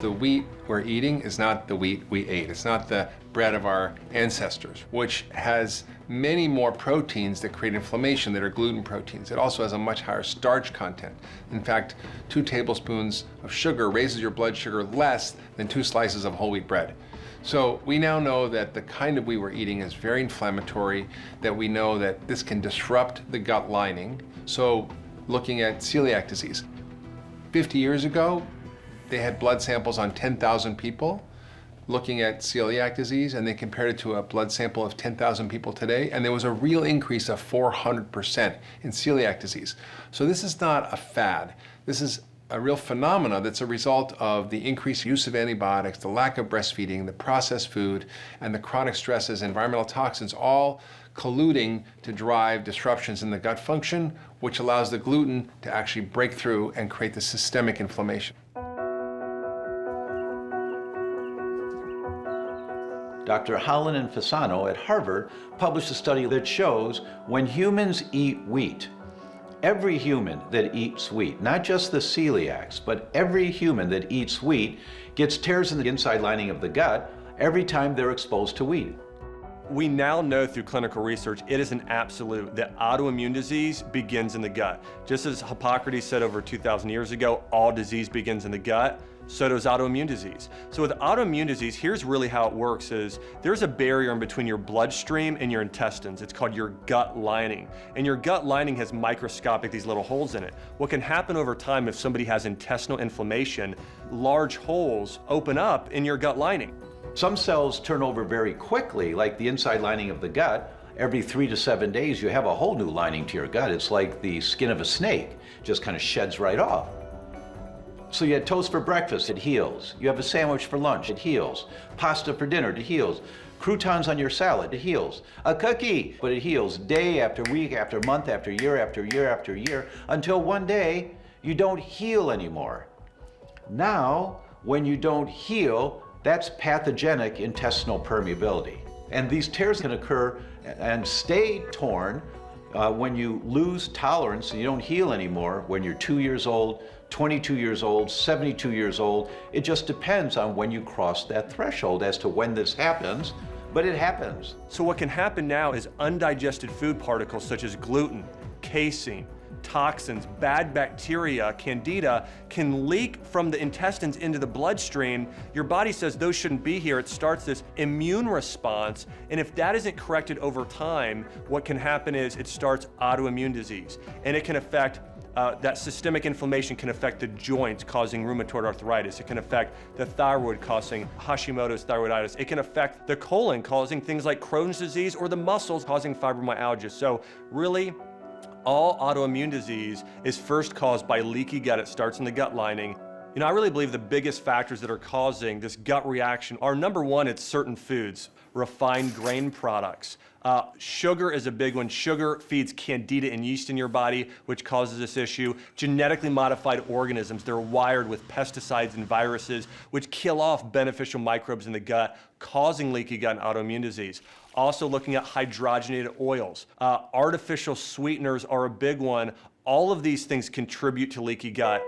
The wheat we're eating is not the wheat we ate. It's not the bread of our ancestors, which has many more proteins that create inflammation that are gluten proteins. It also has a much higher starch content. In fact, 2 tablespoons of sugar raises your blood sugar less than 2 slices of whole wheat bread. So we now know that the kind of wheat we're eating is very inflammatory, that we know that this can disrupt the gut lining. So looking at celiac disease. 50 years ago, they had blood samples on 10,000 people looking at celiac disease, and they compared it to a blood sample of 10,000 people today, and there was a real increase of 400% in celiac disease. So this is not a fad. This is a real phenomena that's a result of the increased use of antibiotics, the lack of breastfeeding, the processed food, and the chronic stresses, environmental toxins, all colluding to drive disruptions in the gut function, which allows the gluten to actually break through and create the systemic inflammation. Dr. Holland and Fasano at Harvard published a study that shows when humans eat wheat, every human that eats wheat, not just the celiacs, but every human that eats wheat gets tears in the inside lining of the gut every time they're exposed to wheat. We now know through clinical research, it is an absolute that autoimmune disease begins in the gut. Just as Hippocrates said over 2,000 years ago, all disease begins in the gut, so does autoimmune disease. So with autoimmune disease, here's really how it works is there's a barrier in between your bloodstream and your intestines. It's called your gut lining. And your gut lining has microscopic, these little holes in it. What can happen over time if somebody has intestinal inflammation, large holes open up in your gut lining. Some cells turn over very quickly, like the inside lining of the gut. Every 3 to 7 days, you have a whole new lining to your gut. It's like the skin of a snake, just kind of sheds right off. So you had toast for breakfast, it heals. You have a sandwich for lunch, it heals. Pasta for dinner, it heals. Croutons on your salad, it heals. A cookie, but it heals day after week, after month, after year, after year, after year, until one day you don't heal anymore. Now, when you don't heal, that's pathogenic intestinal permeability. And these tears can occur and stay torn when you lose tolerance and you don't heal anymore when you're 2 years old, 22 years old, 72 years old. It just depends on when you cross that threshold as to when this happens, but it happens. So what can happen now is undigested food particles such as gluten, casein, toxins, bad bacteria, candida can leak from the intestines into the bloodstream. Your body says those shouldn't be here. It starts this immune response, and if that isn't corrected over time, what can happen is it starts autoimmune disease, and it can affect that systemic inflammation can affect the joints, causing rheumatoid arthritis. It can affect the thyroid, causing Hashimoto's thyroiditis. It can affect the colon, causing things like Crohn's disease, or the muscles, causing fibromyalgia. So really, all autoimmune disease is first caused by leaky gut. It starts in the gut lining. You know, I really believe the biggest factors that are causing this gut reaction are, number one, it's certain foods, refined grain products. Sugar is a big one. Sugar feeds candida and yeast in your body, which causes this issue. Genetically modified organisms, they're wired with pesticides and viruses, which kill off beneficial microbes in the gut, causing leaky gut and autoimmune disease. Also looking at hydrogenated oils. Artificial sweeteners are a big one. All of these things contribute to leaky gut.